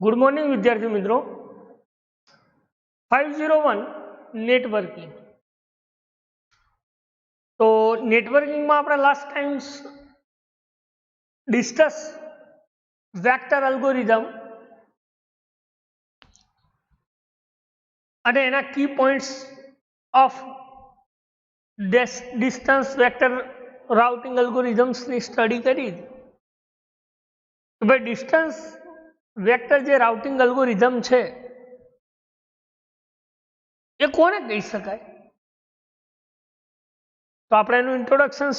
Good morning विद्यार्थी मित्रों। 501 networking. तो नेटवर्किंग में આપણે last time discuss vector algorithm અને એના key points of distance vector routing algorithms ની સ્ટડી કરી હતી। ભાઈ ડિસ્ટન્સ વેક્ટર જે રાઉટિંગ અલ્ગોરિધમ છે એ કોને કહી શકાય? તો આપણે એનું ઇન્ટ્રોડક્શન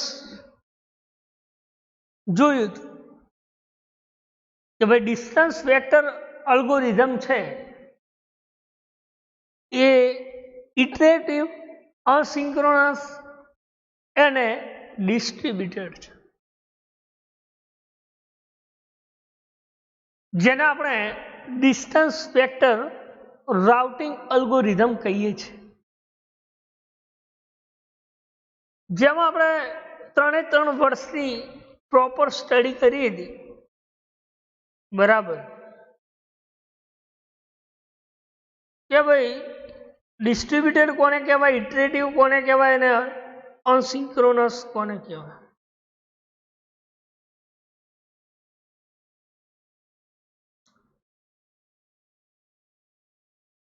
જોયું હતું કે ભાઈ ડિસ્ટન્સ વેક્ટર અલ્ગોરિધમ છે એ ઇટરેટિવ, અસિંક્રોનસ અને ડિસ્ટ્રીબ્યુટેડ છે, જેને આપણે ડિસ્ટન્સ વેક્ટર રાઉટિંગ અલ્ગોરિધમ કહીએ છીએ। જેમાં આપણે 3 વર્ષની પ્રોપર સ્ટડી કરી હતી, બરાબર, કે ભાઈ ડિસ્ટ્રીબ્યુટેડ કોને કહેવાય, ઇટરેટિવ કોને કહેવાય અને અસિંક્રોનસ કોને કહેવાય।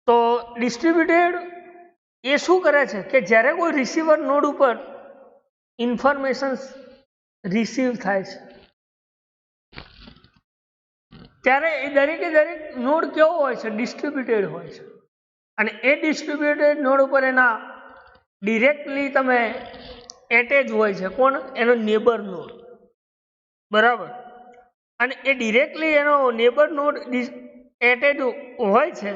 તો ડિસ્ટ્રીબ્યુટેડ એ શું કરે છે કે જ્યારે કોઈ રિસીવર નોડ ઉપર ઇન્ફોર્મેશન રિસીવ થાય છે ત્યારે એ દરેકે દરેક નોડ કેવો હોય છે? ડિસ્ટ્રીબ્યુટેડ હોય છે। અને એ ડિસ્ટ્રીબ્યુટેડ નોડ ઉપર એના ડિરેક્ટલી તમે એટેચ હોય છે કોણ? એનો નેબર નોડ, બરાબર। અને એ ડિરેક્ટલી એનો નેબર નોડ એટેચ હોય છે,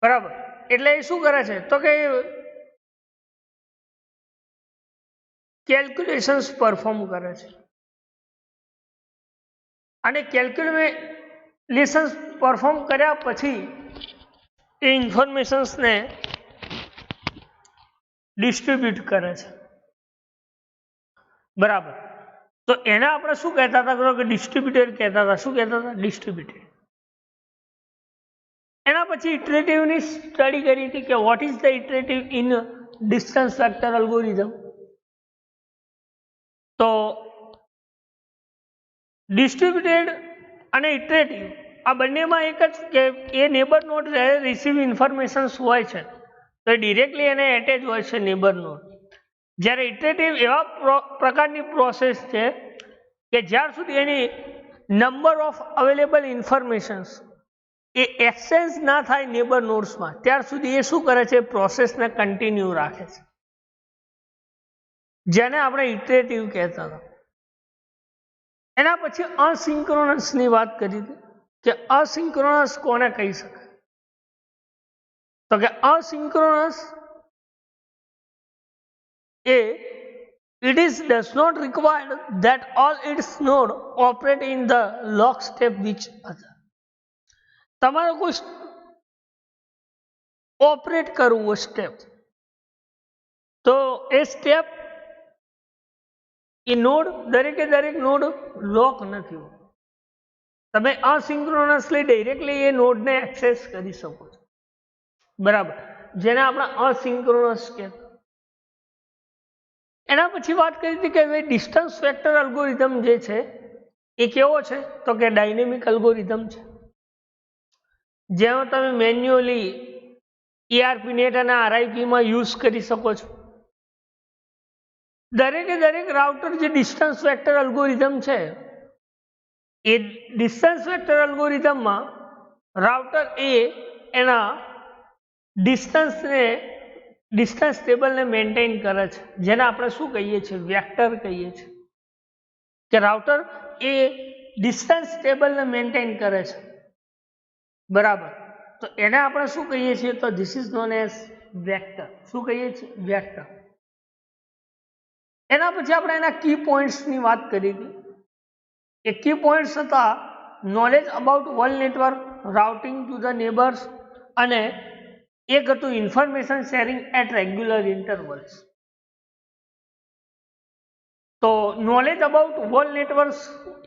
બરાબર। એટલે એ શું કરે છે તો કે કેલ્ક્યુલેશન્સ પરફોર્મ કરે છે અને કેલ્ક્યુલેશન્સ પરફોર્મ કર્યા પછી એ ઇન્ફોર્મેશન્સને ડિસ્ટ્રીબ્યુટ કરે છે, બરાબર। તો એને આપણે શું કહેતા હતા કે ડિસ્ટ્રીબ્યુટેડ કહેતા હતા। શું કહેતા હતા? ડિસ્ટ્રીબ્યુટેડ। એના પછી ઇટરેટિવની સ્ટડી કરી હતી કે what is the iterative in distance vector algorithm. તો ડિસ્ટ્રીબ્યુટેડ અને ઇટરેટિવ આ બંનેમાં એક જ કે એ નેબર નોડ રિસીવ ઇન્ફોર્મેશન્સ હોય છે તો એ ડિરેક્ટલી એને એટેચ હોય છે નેબર નોડ। જ્યારે ઇટરેટિવ એવા પ્રકારની પ્રોસેસ છે કે જ્યાર સુધી એની નંબર ઓફ અવેલેબલ ઇન્ફોર્મેશન્સ એ એક્સચેન્જ ના થાય નેબર નોડ્સમાં ત્યાર સુધી એ શું કરે છે? પ્રોસેસને કન્ટિન્યુ રાખે છે, જેને આપણે ઇટરેટિવ કહેતા હતા। એના પછી અસિંક્રોનસની વાત કરી હતી કે અસિંક્રોનસ કોને કહી શકાય? તો કે અસિંક્રોનસ it does not require that all its nodes operate in the lockstep with other। તમારે કોઈ ઓપરેટ કરવું સ્ટેપ, તો એ સ્ટેપ એ નોડ દરેકે દરેક નોડ લોક નથી હોતો। તમે અસિંક્રોનસલી ડાયરેક્ટલી એ નોડને એક્સેસ કરી શકો છો, બરાબર, જેને આપણે અસિંક્રોનસ કહેતા। એના પછી વાત કરી હતી કે ભાઈ ડિસ્ટન્સ વેક્ટર અલ્ગોરિધમ જે છે એ કેવો છે? તો કે ડાયનેમિક અલ્ગોરિધમ છે, જેમાં તમે મેન્યુઅલી ERP નેટ અને RIP માં યુઝ કરી શકો છો। દરેકે દરેક રાઉટર જે ડિસ્ટન્સ વેક્ટર અલ્ગોરિધમ છે એ ડિસ્ટન્સ વેક્ટર અલ્ગોરિધમમાં રાઉટર એના ડિસ્ટન્સ ટેબલને મેન્ટેન કરે છે, જેને આપણે શું કહીએ છીએ? વેક્ટર કહીએ છીએ કે રાઉટર એ ડિસ્ટન્સ ટેબલને મેન્ટેન કરે છે, બરાબર। તો એને આપણે શું કહીએ છીએ? તો this is known as vector. શું કહીએ છીએ? વેક્ટર। એના પછી આપણે એના કી પોઈન્ટ્સની વાત કરી હતી। એ કી પોઈન્ટ્સ હતા knowledge about world network, routing to the neighbours અને એક હતું information sharing at regular intervals. તો નોલેજ અબાઉટ વર્લ્ડ નેટવર્ક્સ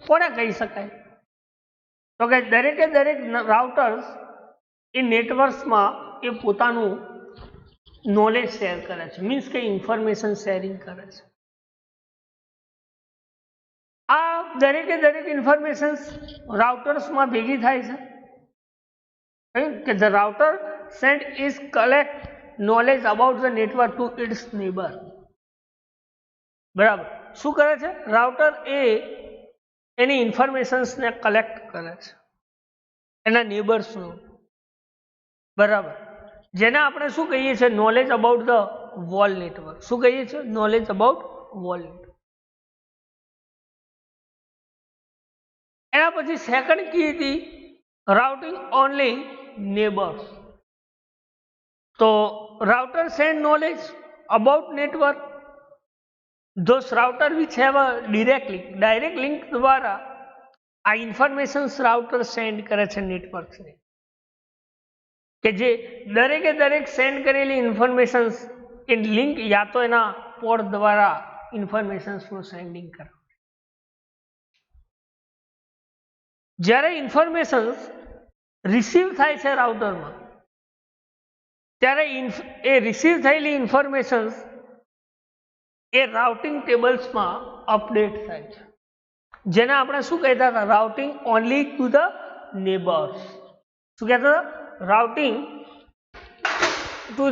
કોને કહી શકાય? તો કે દરેકે દરેક રાઉટર્સ એ નેટવર્ક્સમાં એ પોતાનું નોલેજ શેર કરે છે, મીન્સ કે ઇન્ફોર્મેશન શેરિંગ કરે છે. આ દરેકે દરેક ઇન્ફોર્મેશન રાઉટર્સમાં ભેગી થાય છે કે the router send is collect knowledge about the network to its neighbour. બરાબર, શું કરે છે? રાઉટર એ એની ઇન્ફોર્મેશન્સને કલેક્ટ કરે છે એના નેબર્સનું. બરાબર, જેને આપણે શું કહીએ છીએ? Knowledge about the wall network. શું કહીએ છીએ? Knowledge about wall network. એના પછી સેકન્ડ કી હતી રાઉટિંગ ઓનલી નેબર્સ. તો router send knowledge about network those router which have a direct link દ્વારા આ ઇન્ફોર્મેશન્સ રાઉટર સેન્ડ કરે છે નેટવર્ક્સને, કે જે દરેકે દરેક સેન્ડ કરેલી ઇન્ફોર્મેશન્સ એ લિંક યા તો એના પોર્ટ દ્વારા ઇન્ફોર્મેશન્સનું સેન્ડિંગ કરે. જ્યારે ઇન્ફોર્મેશન્સ રિસીવ થાય છે રાઉટરમાં, ત્યારે એ રિસીવ થયેલી ઇન્ફોર્મેશન્સ એ રાઉટિંગ ટેબલ્સમાં અપડેટ થાય છે, જેને આપણે શું કહેતા હતા? Routing only to the neighbours. શું કહેતા હતા? Routing to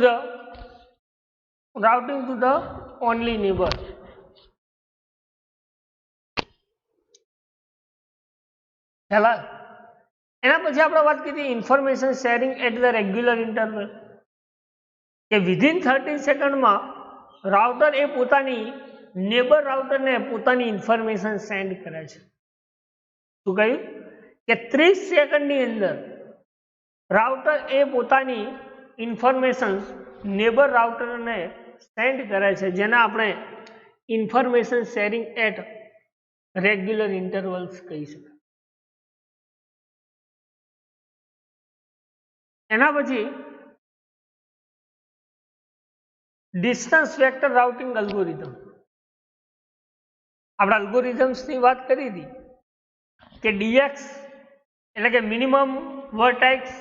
the only neighbours. ખ્યાલ? એના પછી આપણે વાત કરી information sharing at the regular interval, કે વિધિન 30 સેકન્ડમાં રાઉટર એ પોતાની નેબર રાઉટરને પોતાની ઇન્ફોર્મેશન સેન્ડ કરે છે. શું કહ્યું? કે 30 સેકન્ડની અંદર રાઉટર એ પોતાની ઇન્ફોર્મેશન નેબર રાઉટરને સેન્ડ કરે છે, જેને આપણે information sharing at regular intervals કહી શકાય. એના પછી ડિસ્ટન્સ વેક્ટર રાઉટિંગ અલ્ગોરિધમ. આપણે અલ્ગોરિધમ્સની વાત કરી હતી કે ડીએક્સ એટલે કે મિનિમમ વર્ટેક્સ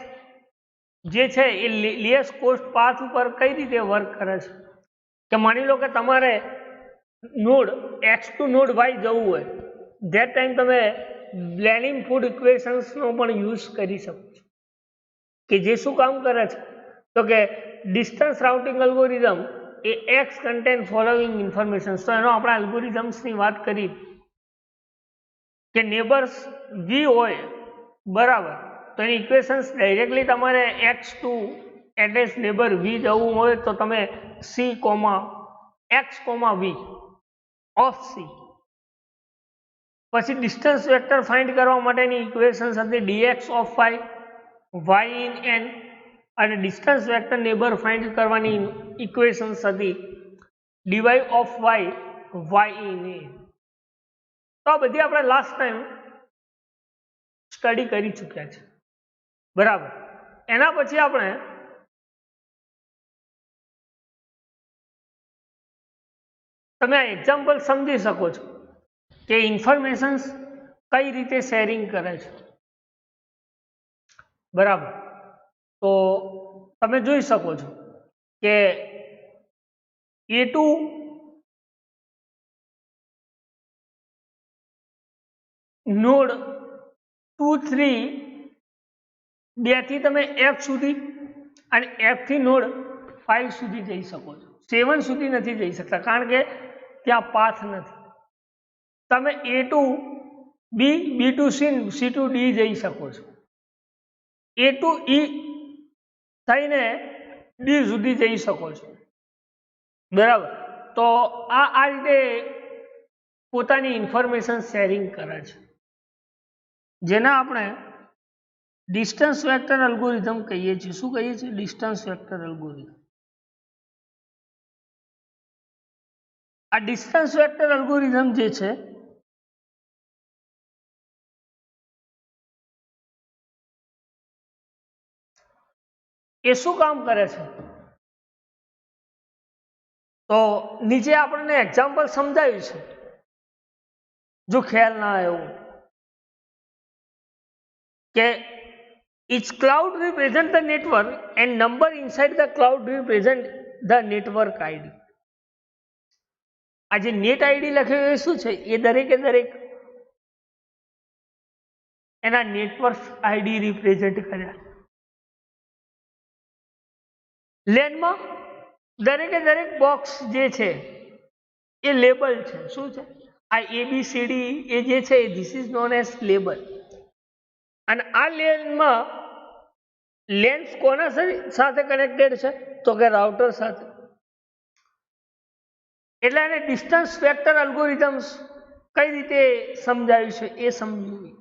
જે છે એ લીએસ્ટ કોસ્ટ પાથ ઉપર કઈ રીતે વર્ક કરે છે. કે માની લો કે તમારે node X to node Y જવું હોય, ધેટ ટાઈમ તમે બ્લેનિંગ ફૂડ ઇક્વેશન્સનો પણ યુઝ કરી શકો છો, કે જે શું કામ કરે છે? તો કે ડિસ્ટન્સ રાઉટિંગ અલ્ગોરિધમ એ એક્સ કન્ટેન ફોલોઈંગ ઇન્ફોર્મેશન. તો એનો આપણે અલ્ગોરિધમ્સની વાત કરી કે નેબર્સ વી હોય, બરાબર, તો એની ઇક્વેશન્સ ડાયરેક્ટલી તમારે X to address neighbour V જવું હોય તો તમે C comma X comma V of C. પછી ડિસ્ટન્સ વેક્ટર ફાઇન્ડ કરવા માટેની ઇક્વેશન્સ હતી DX of Y, Y in N, અને ડિસ્ટન્સ વેક્ટર નેબર ફાઇન્ડ કરવાની ઇક્વેશન્સ હતી DY of Y, Y in A. તો આ બધી આપણે લાસ્ટ ટાઈમ સ્ટડી કરી ચૂક્યા છે, બરાબર. એના પછી આપણે તમે આ એક્ઝામ્પલ સમજી શકો છો કે ઇન્ફોર્મેશન્સ કઈ રીતે શેરિંગ કરે છે, બરાબર. તો તમે જોઈ શકો છો કે A2 નોડ 2, 3, 2 થી તમે F સુધી અને F થી નોડ 5 સુધી જઈ શકો છો. 7 સુધી નથી જઈ શકતા કારણ કે ત્યાં પાથ નથી. તમે A2 B, B2 C, C2 D જઈ શકો છો. A2 E થઈને D સુધી જઈ શકો છો, બરાબર. તો આ રીતે પોતાની ઇન્ફોર્મેશન શેરિંગ કરે છે, જેના આપણે ડિસ્ટન્સ વેક્ટર અલ્ગોરિધમ કહીએ છીએ. શું કહીએ છીએ? Distance vector algorithm. આ ડિસ્ટન્સ વેક્ટર અલ્ગોરિધમ જે છે એ શું કામ કરે છે? તો નીચે આપણને એક્ઝામ્પલ સમજાવ્યું છે, જો ખ્યાલ ના આવ્યો કે each cloud represent the network and number inside the cloud represent the network ID. આ જે નેટ આઈડી લખ્યું એ શું છે? એ દરેકે દરેક એના નેટવર્ક આઈડી રિપ્રેઝેન્ટ કર્યા. લેનમાં દરેકે દરેક બોક્સ જે છે એ લેબલ છે. શું છે? આ ABCD એ જે છે this is known as label. અને આ લેનમાં લેન્સ કોના સાથે કનેક્ટેડ છે? તો કે રાઉટર સાથે. એટલે એને ડિસ્ટન્સ વેક્ટર અલ્ગોરિધમ્સ કઈ રીતે સમજાવ્યું છે એ સમજવું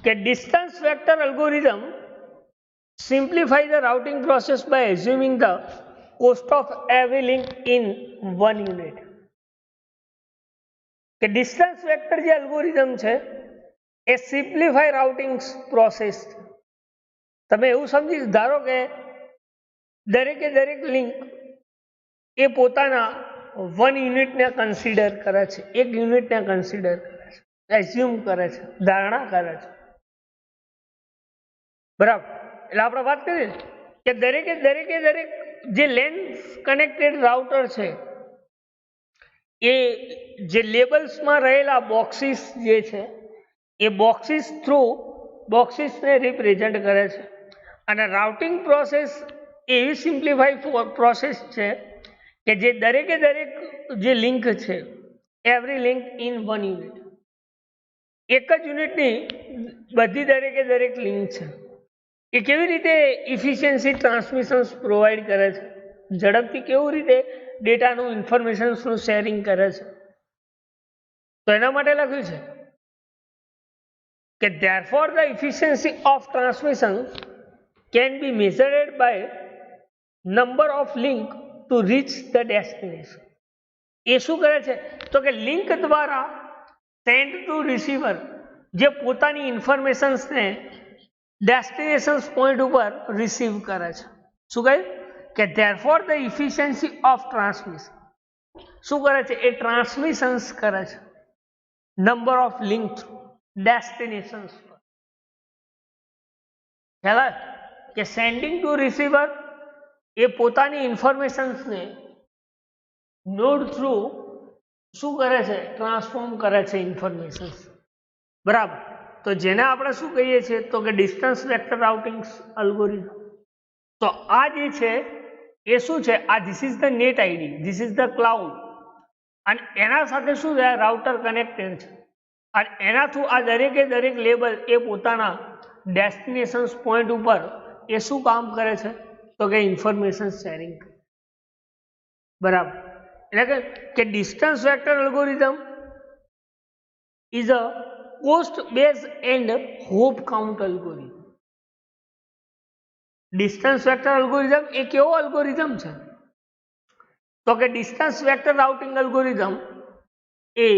કે distance vector algorithm simplify the routing process by assuming the cost of every link in one unit. કે ડિસ્ટન્સ વેક્ટર જે અલ્ગોરિધમ છે એ સિમ્પ્લિફાય રાઉટિંગ પ્રોસેસ. તમે એવું સમજી ધારો કે દરેકે દરેક લિંક એ પોતાના વન યુનિટને કન્સિડર કરે છે, એક યુનિટને કન્સિડર કરે છે, એઝ્યુમ કરે છે, ધારણા કરે છે. બરાબર. એટલે આપણે વાત કરીએ કે દરેકે દરેક જે લેન્સ કનેક્ટેડ રાઉટર છે એ જે લેબલ્સમાં રહેલા બોક્સિસ જે છે એ બોક્સિસ થ્રુ બોક્સિસને રિપ્રેઝેન્ટ કરે છે. અને રાઉટિંગ પ્રોસેસ એવી સિમ્પ્લિફાઈ પ્રોસેસ છે કે જે દરેકે દરેક જે લિંક છે every link in one unit, એક જ યુનિટની બધી દરેકે દરેક લિંક છે એ કેવી રીતે ઇફિશિયન્સી ટ્રાન્સમિશન્સ પ્રોવાઈડ કરે છે, ઝડપથી કેવી રીતે ડેટાનું ઇન્ફોર્મેશન્સનું શેરિંગ કરે છે. તો એના માટે લખ્યું છે કે therefore the efficiency of transmission can be measured by number of link to reach the destination. એ શું કરે છે? તો કે લિંક દ્વારા સેન્ડ ટુ રિસીવર જે પોતાની ઇન્ફોર્મેશન્સને ડેસ્ટિનેશન પોઈન્ટ ઉપર રિસીવ કરે છે. શું કહે કે therefore the efficiency of transmission શું કરે છે? એ ટ્રાન્સમિશન્સ કરે છે નંબર ઓફ લિંક ડેસ્ટિનેશન્સ પર. ખ્યાલ કે સેન્ડિંગ ટુ રિસીવર એ પોતાની ઇન્ફોર્મેશન્સને નોડ થ્રુ શું કરે છે? ટ્રાન્સફોર્મ કરે છે ઇન્ફોર્મેશન્સ. બરાબર. તો જેને આપણે શું કહીએ છીએ? તો કે ડિસ્ટન્સ વેક્ટર રાઉટિંગ અલ્ગોરિધમ. તો આ જે છે એ શું છે? આ this is the net ID, this is the cloud, અને એના સાથે શું છે? રાઉટર કનેક્ટેડ છે. અને એના થ્રુ આ દરેકે દરેક લેબલ એ પોતાના ડેસ્ટિનેશન પોઈન્ટ ઉપર એ શું કામ કરે છે? તો કે ઇન્ફોર્મેશન શેરિંગ. બરાબર. એટલે કે distance vector algorithm is a cost base and hop count algorithm. Distance vector algorithm એ કેવો અલ્ગોરિધમ છે? તો કે ડિસ્ટન્સ વેક્ટર રાઉટિંગ અલ્ગોરિધમ એ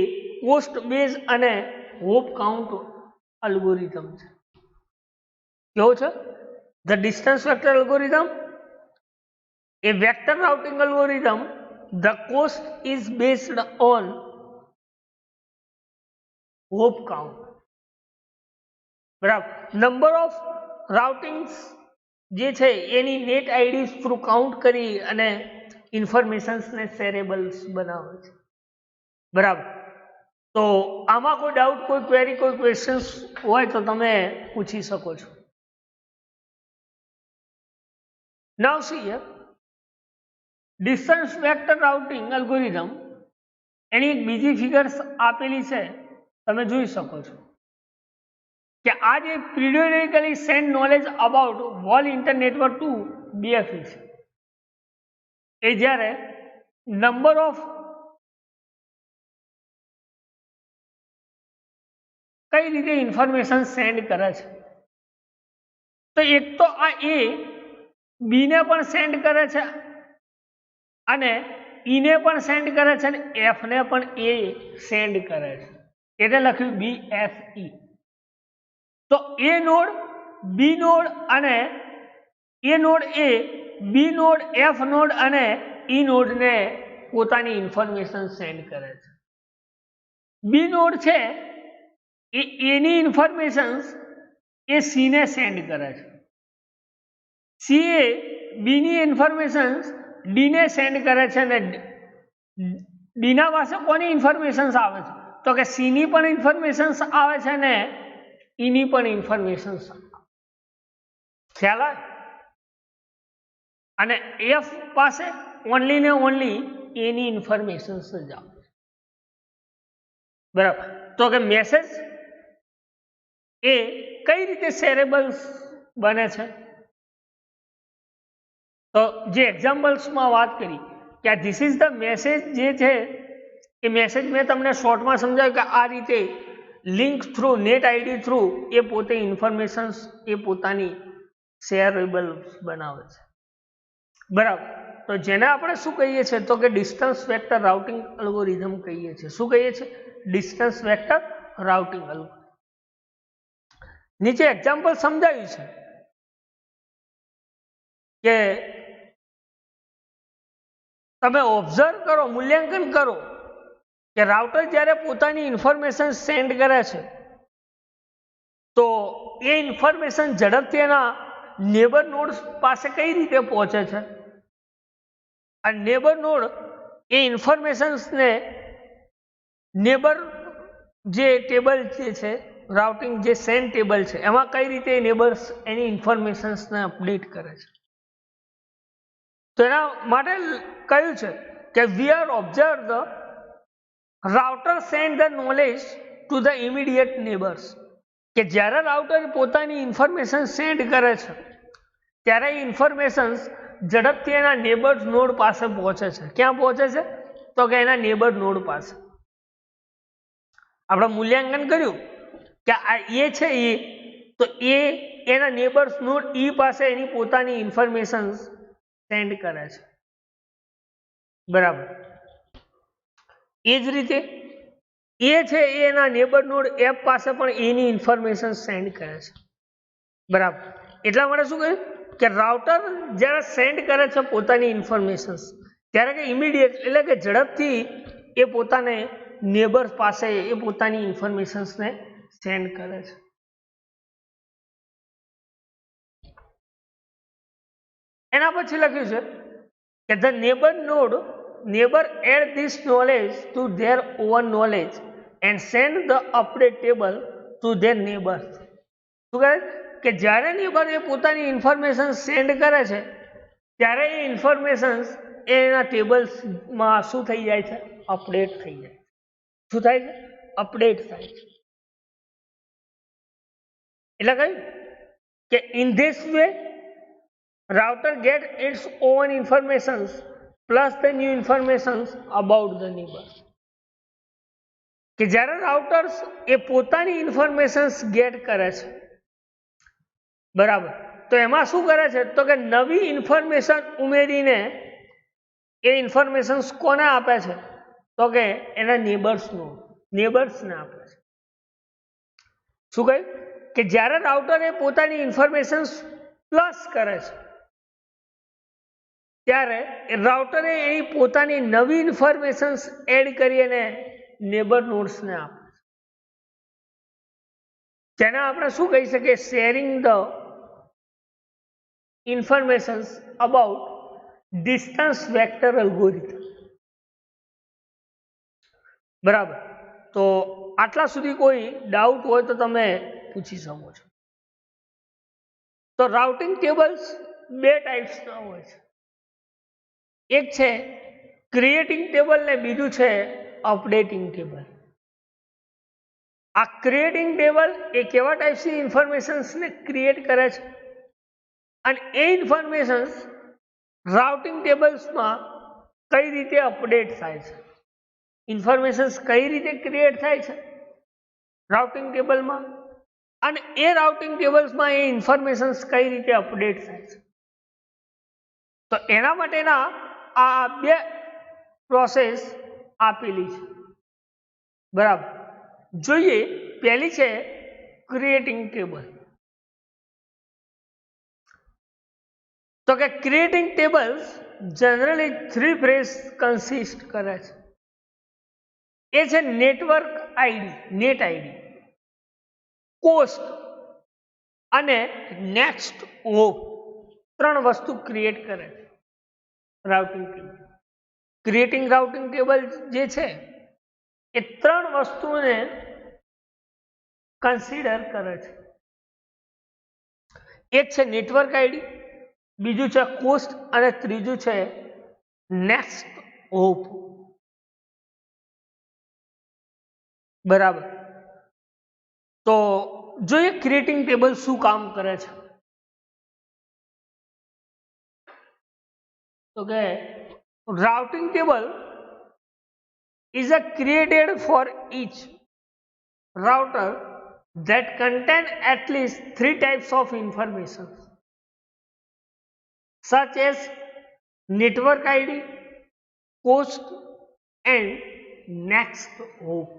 કોસ્ટ બેઝ અને હોપ કાઉન્ટ અલ્ગોરિધમ છે. કેવો છે? ધ ડિસ્ટન્સ વેક્ટર અલ્ગોરિધમ એ vector routing algorithm. The cost is based on hop count. બરાબર. નંબર ઓફ રાઉટિંગ્સ જે છે એની નેટ આઈડી થ્રુ કાઉન્ટ કરી અને ઇન્ફોર્મેશન્સને શેરેબલ્સ બનાવે છે. બરાબર. તો આમાં કોઈ ડાઉટ, કોઈ ક્વેરી, કોઈ ક્વેશ્ચન્સ હોય તો તમે પૂછી શકો છો. Now see here distance vector routing algorithm એની એક બીજી ફિગર્સ આપેલી છે, તમે જોઈ શકો છો કે આ જે periodically send knowledge about whole internet to BFE છે એ જ્યારે નંબર ઓફ કઈ રીતે ઇન્ફોર્મેશન સેન્ડ કરે છે. તો એક તો આ એ બી ને પણ સેન્ડ કરે છે અને ઈ ને પણ સેન્ડ કરે છે અને એફ ને પણ એ સેન્ડ કરે છે. એટલે લખ્યું BFE. તો એ નોડ, બી નોડ અને એ નોડ એ બી નોડ, એફ નોડ અને ઈ નોડને પોતાની ઇન્ફોર્મેશન સેન્ડ કરે છે. બી નોડ છે એની ઇન્ફોર્મેશન્સ એ સી ને સેન્ડ કરે છે, સી એ બીની ઇન્ફોર્મેશન્સ ડી ને સેન્ડ કરે છે, અને ડી ના પાસે કોની ઇન્ફોર્મેશન્સ આવે છે તો કે સી ની પણ ઇન્ફોર્મેશન્સ આવે છે ને ઈ ની પણ ઇન્ફોર્મેશન્સ ખ્યાલ આવે, અને એફ પાસે ઓનલી ને ઓનલી એની ઇન્ફોર્મેશન્સ જ આવે, બરાબર. તો કે મેસેજ એ કઈ રીતે શેરેબલ્સ બને છે, તો જે એક્ઝામ્પલ્સમાં વાત કરી કે આ ધીસ ઇઝ ધ મેસેજ જે છે એ મેસેજ મેં તમને શોર્ટમાં સમજાવ્યું કે આ રીતે link through net ID through એ પોતે ઇન્ફોર્મેશન્સ એ પોતાની શેરેબલ બનાવે છે, બરાબર. તો જેને આપણે શું કહીએ છીએ તો કે ડિસ્ટન્સ વેક્ટર રાઉટિંગ અલ્ગોરિધમ કહીએ છીએ. શું કહીએ છીએ? Distance vector routing algorithm. નીચે એક્ઝામ્પલ સમજાવ્યું છે કે તમે ઓબ્ઝર્વ કરો, મૂલ્યાંકન કરો કે રાઉટર જ્યારે પોતાની ઇન્ફોર્મેશન સેન્ડ કરે છે તો એ ઇન્ફોર્મેશન ઝડપથી એના નેબર નોડ પાસે કઈ રીતે પહોંચે છે, આ નેબર નોડ એ ઇન્ફોર્મેશન્સને નેબર જે ટેબલ જે છે રાઉટિંગ જે સેન્ડ ટેબલ છે એમાં કઈ રીતે નેબર્સ એની ઇન્ફોર્મેશન્સને અપડેટ કરે છે. તો એના માટે કહ્યું છે કે we are observe the router send the knowledge to the immediate neighbours, કે જ્યારે રાઉટર પોતાની ઇન્ફોર્મેશન સેન્ડ કરે છે ત્યારે એ ઇન્ફોર્મેશન્સ ઝડપથી એના નેબર નોડ પાસે પહોંચે છે. ક્યાં પહોંચે છે? તો કે એના નેબર નોડ પાસે. આપણે મૂલ્યાંકન કર્યું કે આ એ છે એ, તો એ એના નેબર્સ નોડ ઈ પાસે એની પોતાની ઇન્ફોર્મેશન્સ સેન્ડ કરે છે, બરાબર. એ જ રીતે એ છે એ એના નેબર નોડ એફ પાસે પણ એની ઇન્ફોર્મેશન સેન્ડ કરે છે, બરાબર. એટલા માટે શું કહ્યું કે રાઉટર જ્યારે સેન્ડ કરે છે પોતાની ઇન્ફોર્મેશન્સ ત્યારે કે ઇમિડિયેટ એટલે કે ઝડપથી એ પોતાને નેબર પાસે એ પોતાની ઇન્ફોર્મેશન્સને સેન્ડ કરે છે. એના પછી લખ્યું છે કે the neighbour add this knowledge to their own knowledge and send the update table to their neighbours. શું કહે કે જ્યારે નેબર એ પોતાની ઇન્ફોર્મેશન સેન્ડ કરે છે ત્યારે એ ઇન્ફોર્મેશન્સ એના ટેબલ્સમાં શું થઈ જાય છે? અપડેટ થઈ જાય. શું થાય છે? અપડેટ થાય છે. એટલે કહ્યું કે in this way router get its own informations plus the new informations about the neighbor. કે જ્યારે રાઉટર્સ એ પોતાની ઇન્ફોર્મેશન્સ ગેટ કરે છે, બરાબર, તો એમાં શું કરે છે તો કે નવી ઇન્ફોર્મેશન ઉમેરીને એ ઇન્ફોર્મેશન્સ કોને આપે છે તો કે એના નેબર્સને આપે છે. શું કહ્યું કે જ્યારે રાઉટર એ પોતાની ઇન્ફોર્મેશન્સ પ્લસ કરે છે ત્યારે રાઉટરે એની પોતાની નવી ઇન્ફોર્મેશન્સ એડ કરી અને નેબર નોડ્સને આપે છે, જેને આપણે શું કહી શકીએ? Sharing the informations about distance vector algorithm. બરાબર. તો આટલા સુધી કોઈ ડાઉટ હોય તો તમે પૂછી શકો છો. તો રાઉટિંગ ટેબલ્સ બે ટાઈપ્સના હોય છે, એક છે ક્રિએટિંગ ટેબલ ને બીજું છે અપડેટિંગ ટેબલ. આ ક્રિએટિંગ ટેબલ એ કેવા ટાઈપ્સની ઇન્ફોર્મેશન્સને ક્રિએટ કરે છે અને એ ઇન્ફોર્મેશન્સ રાઉટિંગ ટેબલ્સમાં કઈ રીતે અપડેટ થાય છે, ઇન્ફોર્મેશન્સ કઈ રીતે ક્રિએટ થાય છે રાઉટિંગ ટેબલમાં, અને એ રાઉટિંગ ટેબલ્સમાં એ ઇન્ફોર્મેશન્સ કઈ રીતે અપડેટ થાય છે. તો એના માટેના આ બે પ્રોસેસ આપેલી છે, બરાબર. જોઈએ, પહેલી છે ક્રિએટિંગ ટેબલ. તો કે creating tables generally 3 phrase consist કરે છે. એ છે network ID, net ID, cost અને નેક્સ્ટ હોપ ત્રણ વસ્તુ ક્રિએટ કરે છે routing table. Creating routing table જે છે એ ત્રણ વસ્તુને કન્સિડર કરે છે. એક છે નેટવર્ક આઈડી, બીજું છે કોસ્ટ અને ત્રીજું છે નેક્સ્ટ હોપ. બરાબર. તો જોઈએ ક્રિએટિંગ ટેબલ શું કામ કરે છે. તો કે routing table is a created for each router that contain at least 3 types of information such as network ID, host and next hop.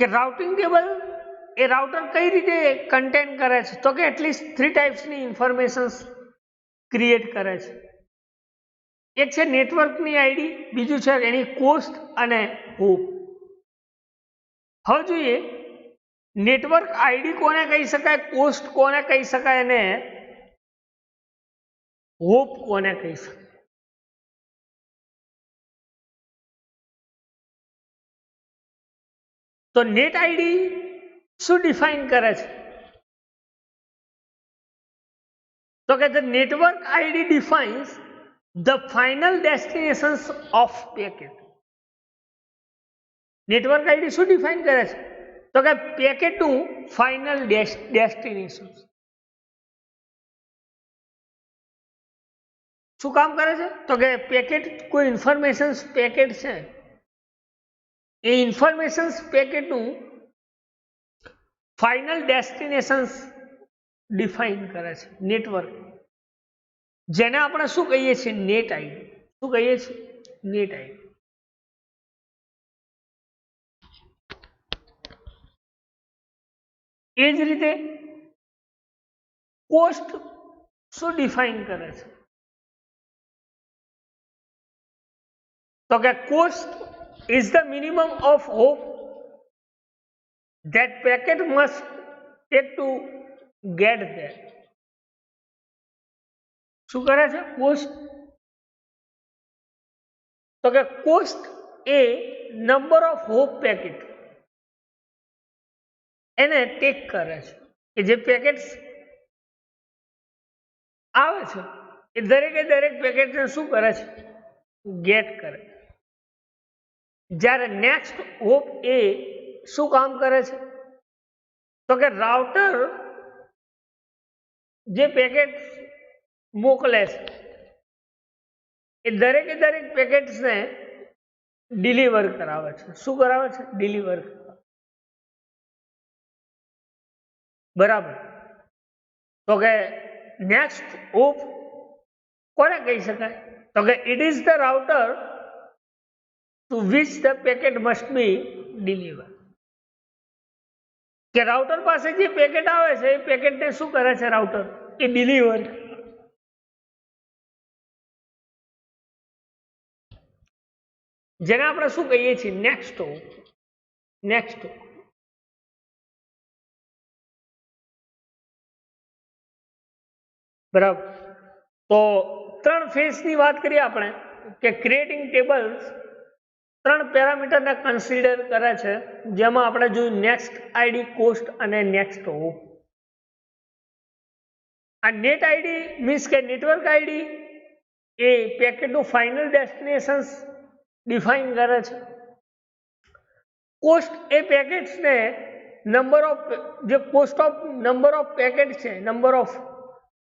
કે રાઉટિંગ ટેબલ એ રાઉટર કઈ રીતે કન્ટેન કરે છે તો કે એટલીસ્ટ 3 ટાઈપ્સની ઇન્ફોર્મેશન્સ ક્રિએટ કરે છે. એક છે નેટવર્કની આઈડી, બીજું છે એની કોસ્ટ અને હોપ. હવે જોઈએ નેટવર્ક આઈડી કોને કહી શકાય, કોસ્ટ કોને કહી શકાય અને હોપ કોને કહી શકાય. તો નેટ આઈડી શું ડિફાઇન કરે છે તો કે the network ID defines the final destinations of packet. Network ID શું ડિફાઇન કરે છે તો કે પેકેટનું ફાઇનલ ડેસ્ટિનેશન. શું કામ કરે છે તો કે પેકેટ કોઈ ઇન્ફોર્મેશન પેકેટ છે એ ઇન્ફોર્મેશન પેકેટનું ફાઇનલ ડેસ્ટિનેશન ડિફાઇન કરે છે નેટવર્ક, જેને આપણે શું કહીએ છીએ નેટ આઈડી. શું કહીએ છીએ નેટ આઈડી. એ જ રીતે કોસ્ટ શું ડિફાઇન કરે છે તો કે cost is the minimum of hope that packet must take to get there. શું કરે છે કોસ્ટ તો કે cost A number of hope packet એને ટેક કરે છે કે જે પેકેટ્સ આવે છે એ દરેકે દરેક પેકેટને શું કરે છે ગેટ કરે. જ્યારે નેક્સ્ટ હોપ એ શું કામ કરે છે તો કે રાઉટર જે પેકેટ મોકલે છે એ દરેકે દરેક પેકેટ્સને ડિલિવર કરાવે છે. શું કરાવે છે ડિલિવર. બરાબર. તો કે નેક્સ્ટ હોપ કોને કહી શકાય તો કે it is the router to which the packet must be delivered. કે રાઉટર પાસે જે પેકેટ આવે છે એ પેકેટને શું કરે છે રાઉટર એ ડિલિવર. જેને આપણે શું કહીએ છીએ નેક્સ્ટ હોપ. Next hope. બરાબર. તો ત્રણ ફેઝની વાત કરીએ આપણે કે ક્રિએટિંગ ટેબલ્સ ત્રણ પેરામીટરને કન્સિડર કરે છે, જેમાં આપણે જોયું નેક્સ્ટ આઈડી, કોસ્ટ અને નેક્સ્ટ હોપ. આ નેટ આઈડી મીન્સ કે network ID A પેકેટનું final destination define કરે છે. કોસ્ટ એ પેકેટ્સને નંબર ઓફ જે cost of number of packet છે, નંબર ઓફ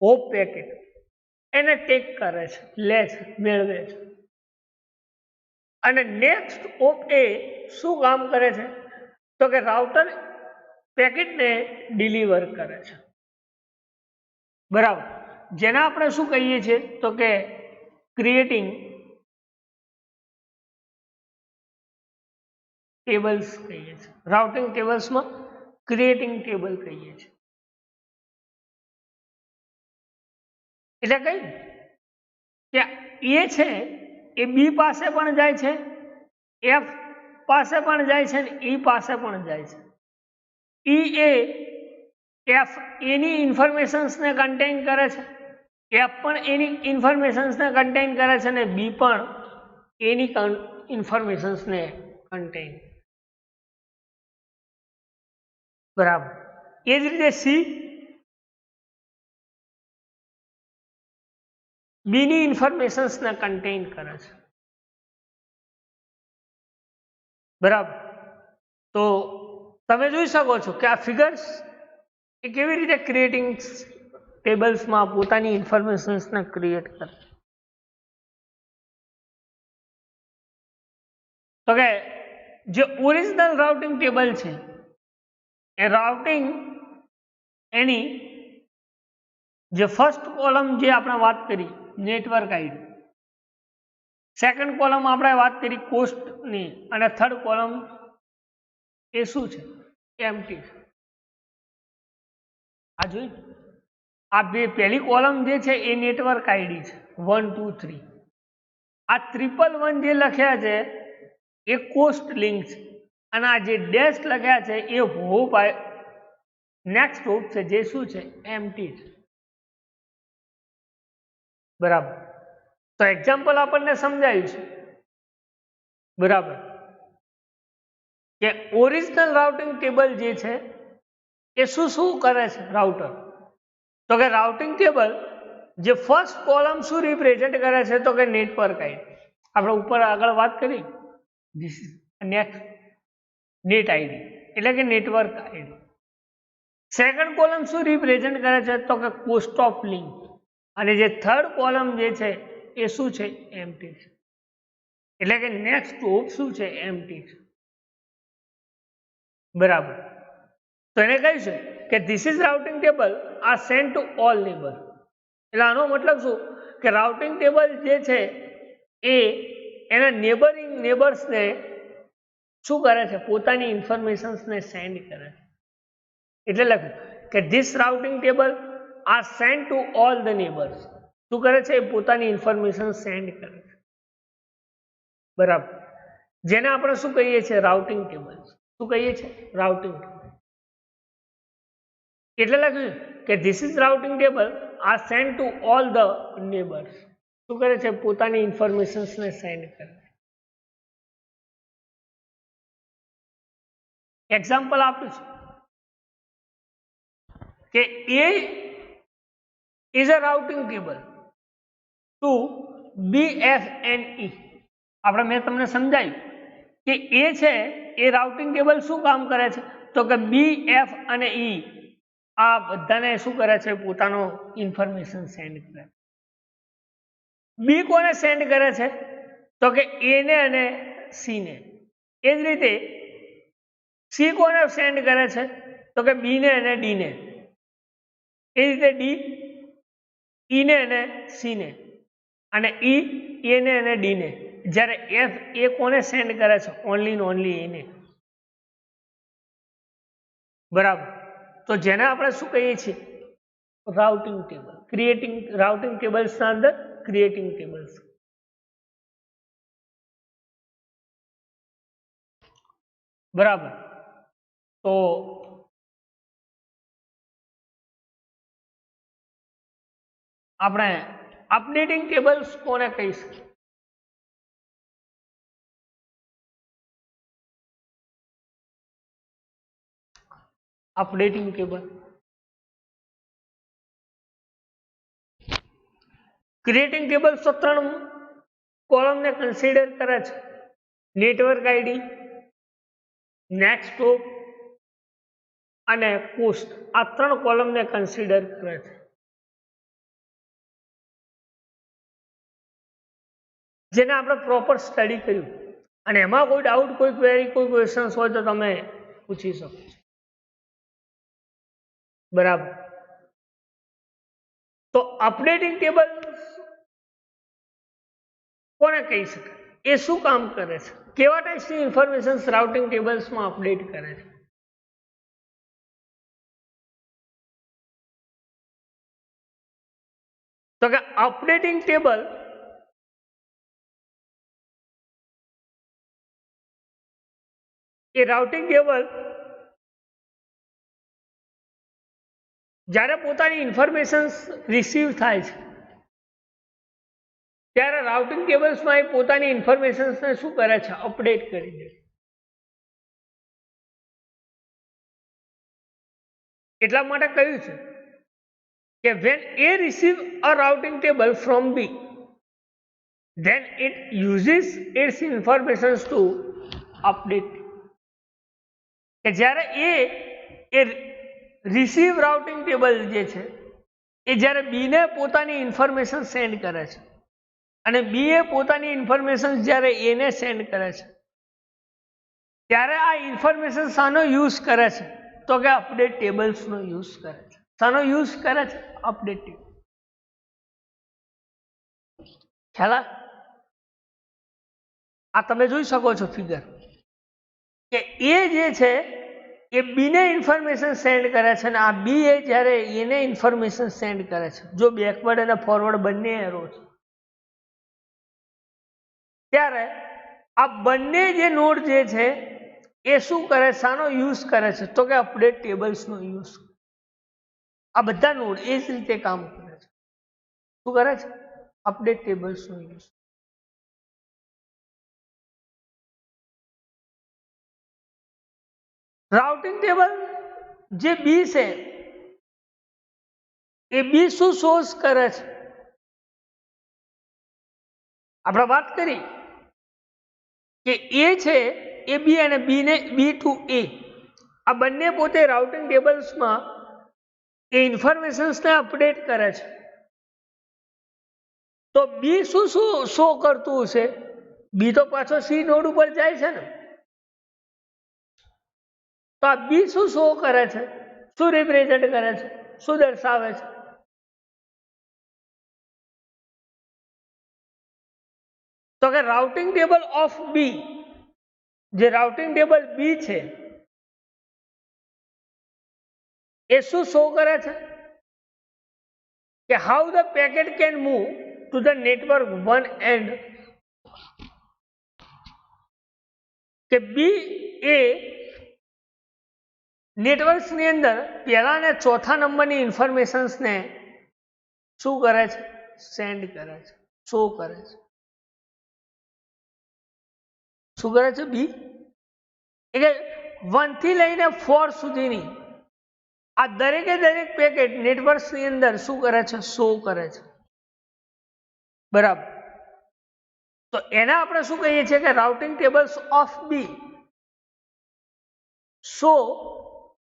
હોપ પેકેટ એને ટેક કરે છે, લે છે, મેળવે છે. અને નેક્સ્ટ હોપ એ શું કામ કરે છે તો કે રાઉટર પેકેટને ડિલિવર કરે છે. બરાબર. જેને આપણે શું કહીએ છીએ તો કે ક્રિએટિંગ ટેબલ્સ કહીએ છીએ. રાઉટિંગ ટેબલ્સમાં ક્રિએટિંગ ટેબલ કહીએ છીએ. એટલે કઈ કે એ છે એ બી પાસે પણ જાય છે, એફ પાસે પણ જાય છે ને ઈ પાસે પણ જાય છે. ઈ એ એફ એની ઇન્ફોર્મેશન્સને કન્ટેન કરે છે, એફ પણ એની ઇન્ફોર્મેશન્સને કન્ટેન કરે છે, ને બી પણ એની ઇન્ફોર્મેશન્સને કન્ટેન. બરાબર. એ જ રીતે સી બી ની ઇન્ફોર્મેશન્સને કન્ટેન કરે છે. બરાબર. તો તમે જોઈ શકો છો કે આ ફિગર્સ એ કેવી રીતે ક્રિએટિંગ ટેબલ્સમાં પોતાની ઇન્ફોર્મેશન્સને ક્રિએટ કરે. તો કે જે ઓરિજિનલ રાઉટિંગ ટેબલ છે એ રાઉટિંગ એની જે ફર્સ્ટ કોલમ જે આપણે વાત કરી નેટવર્ક આઈડી, સેકન્ડ કોલમ આપણે વાત કરી કોસ્ટની, અને થર્ડ કોલમ એ શું છે એમ્પ્ટી છે. આ જોઈ, આ બે પહેલી કોલમ જે છે એ નેટવર્ક આઈડી છે 1 2 3. આ 111 જે લખ્યા છે એ કોસ્ટ લિંક છે, અને આ જે ડેશ લખ્યા છે એ હોપ નેક્સ્ટ હોપ છે જે શું છે એમ્પ્ટી છે. બરાબર. તો એક્ઝામ્પલ આપણને સમજાયું છે. બરાબર. કે ઓરિજિનલ રાઉટિંગ ટેબલ જે છે એ શું કરે છે રાઉટર. તો કે રાઉટિંગ ટેબલ જે ફર્સ્ટ કોલમ શું રિપ્રેઝેન્ટ કરે છે તો કે નેટવર્ક આઈડી. આપણે ઉપર આગળ વાત કરી નેક્સ્ટ નેટ આઈડી એટલે કે નેટવર્ક આઈડી. સેકન્ડ કોલમ શું રિપ્રેઝેન્ટ કરે છે તો કે કોસ્ટ ઓફ લિંક, અને જે થર્ડ કોલમ જે છે એ શું છે એમ્પ્ટી છે. એટલે કે નેક્સ્ટ હોપ શું છે એમ્પ્ટી છે. બરાબર. તો એને કહ્યું છે કે this is routing table are sent to all neighbour. એટલે આનો મતલબ શું કે રાઉટિંગ ટેબલ જે છે એ એના નેબર્સને શું કરે છે પોતાની ઇન્ફોર્મેશન્સને સેન્ડ કરે છે. એટલે લખ્યું કે this routing table are sent to all the neighbours. શું કરે છે પોતાની ઇન્ફોર્મેશન સેન્ડ કરે છે. બરાબર. જેને આપણે શું કહીએ છીએ રાઉટિંગ ટેબલ. શું કહીએ છીએ રાઉટિંગ ટેબલ. એટલે લખ્યું કે this is routing table are sent to all the neighbours. શું કરે છે પોતાની ઇન્ફોર્મેશન્સને સેન્ડ કરે છે. એક્ઝામ્પલ આપું છું કે A is a routing table to BFNE. આપણે મેં તમને સમજાયું કે A છે એ રાઉટિંગ ટેબલ શું કામ કરે છે તો કે BF અને E આ બધાને શું કરે છે પોતાનો ઇન્ફોર્મેશન સેન્ડ કરે. બી કોને સેન્ડ કરે છે તો કે A ને અને C ને. એ જ રીતે સી કોને સેન્ડ કરે છે તો કે બી ને અને ડી ને. એ રીતે ડી ઈ ને અને સી ને, અને ઈ એ ને અને ડી ને. જ્યારે એફ એ કોને સેન્ડ કરે છે ઓનલી ઓનલી એને. બરાબર. તો જેને આપણે શું કહીએ છીએ routing table. Creating routing tables ના અંદર ક્રિએટિંગ ટેબલ્સ. બરાબર. તો આપણે અપડેટિંગ ટેબલ્સ કોને કહીશું? Updating table. ક્રિએટિંગ ટેબલ્સ તો 3 કોલમને કન્સિડર કરે છે. નેટવર્ક આઈડી, નેક્સ્ટ હોપ અને કોસ્ટ. આ 3 કોલમને કન્સિડર કરે છે. જેને આપણે પ્રોપર સ્ટડી કર્યું, અને એમાં કોઈ ડાઉટ કોઈ ક્વેરી કોઈ ક્વેશ્ચન્સ હોય તો તમે પૂછી શકો છો. બરાબર. તો અપડેટિંગ ટેબલ કોને કહી શકાય? એ શું કામ કરે છે? કેવા ટાઈપની ઇન્ફોર્મેશન રાઉટિંગ ટેબલ્સમાં અપડેટ કરે છે? તો કે અપડેટિંગ ટેબલ એ રાઉટિંગ ટેબલ જ્યારે પોતાની ઇન્ફોર્મેશન રિસીવ થાય છે ત્યારે રાઉટિંગ ટેબલ્સમાં એ પોતાની ઇન્ફોર્મેશન્સને શું કરે છે, અપડેટ કરી દે. એટલા માટે કહ્યું છે કે when A receive a routing table from B, then it uses its informations to update. કે જ્યારે એ રિસીવ રાઉટિંગ ટેબલ જે છે એ જ્યારે બી ને પોતાની ઇન્ફોર્મેશન સેન્ડ કરે છે અને બી એ પોતાની ઇન્ફોર્મેશન જ્યારે એ ને સેન્ડ કરે છે ત્યારે આ ઇન્ફોર્મેશન શાનો યુઝ કરે છે, તો કે અપડેટ ટેબલ્સનો યુઝ કરે છે. શાનો યુઝ કરે છે, અપડેટ ટેબલ. ખ્યાલ આ તમે જોઈ શકો છો ફિગર કે એ જે છે એ બી ને ઇન્ફોર્મેશન સેન્ડ કરે છે અને આ બી એ જ્યારે એને ઇન્ફોર્મેશન સેન્ડ કરે છે, જો બેકવર્ડ અને ફોરવર્ડ બંને એરો છે, ત્યારે આ બંને જે નોડ જે છે એ શું કરે, શાનો યુઝ કરે છે, તો કે અપડેટ ટેબલ્સનો યુઝ. આ બધા નોડ એ જ રીતે કામ કરે છે. શું કરે છે, અપડેટ ટેબલ્સનો યુઝ. રાઉટિંગ ટેબલ જે બી છે એ બી શું સોર્સ કરે છે, આપણે વાત કરી કે એ છે એ બી અને બી ને બી ટુ એ આ બંને પોતે રાઉટિંગ ટેબલ્સમાં એ ઇન્ફોર્મેશન્સને અપડેટ કરે છે. તો બી શું શું શો કરતું હશે, બી તો પાછો સી નોડ ઉપર જાય છે ને, તો આ બી શું શો કરે છે, શું રિપ્રેઝેન્ટ કરે છે, શું દર્શાવે છે, તો કે રાઉટિંગ ટેબલ ઓફ બી, જે રાઉટિંગ ટેબલ બી છે એ શું શો કરે છે કે how the packet can move to the network one and, કે બી એ નેટવર્ક્સની અંદર પહેલા ને ચોથા નંબરની ઇન્ફોર્મેશન્સને શું કરે છે, સેન્ડ કરે છે, શો કરે છે. શું કરે છે બી, એટલે 1 થી લઈને 4 સુધીની આ દરેકે દરેક પેકેટ નેટવર્ક્સની અંદર શું કરે છે, શો કરે છે. બરાબર. તો એને આપણે શું કહીએ છીએ કે routing tables of be show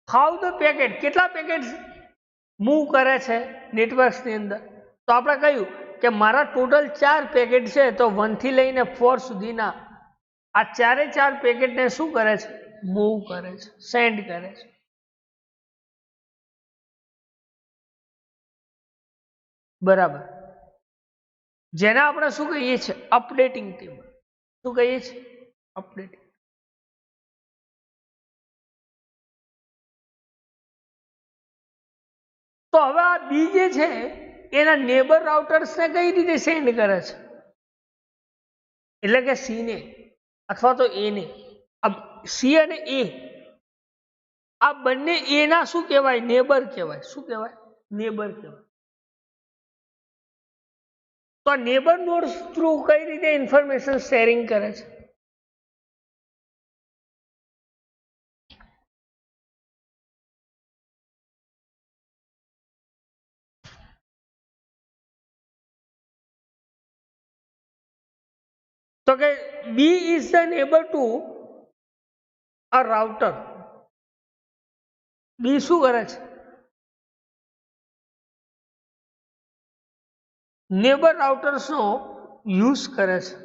how the packet, કેટલા પેકેટ મૂવ કરે છે નેટવર્ક્સની અંદર. તો આપણે કહ્યું કે મારા ટોટલ 4 પેકેટ છે, તો 1 થી લઈને 4 સુધીના આ ચારે 4 પેકેટને શું કરે છે, મૂવ કરે છે, સેન્ડ કરે છે. બરાબર. જેને આપણે શું કહીએ છીએ, અપડેટિંગ ટેબલ. શું કહીએ છીએ, અપડેટિંગ. તો હવે આ બી જે છે એના નેબર રાઉટર્સને કઈ રીતે સેન્ડ કરે છે, એટલે કે સી ને અથવા તો એ ને. સી અને એ આ બંને એના શું કહેવાય, નેબર કહેવાય. શું કહેવાય, નેબર કહેવાય. તો આ નેબર નોડ્સ થ્રુ કઈ રીતે ઇન્ફોર્મેશન શેરિંગ કરે છે, તો કે B is the neighbour to a router. B શું કરે છે, નેબર રાઉટર્સનો યુઝ કરે છે.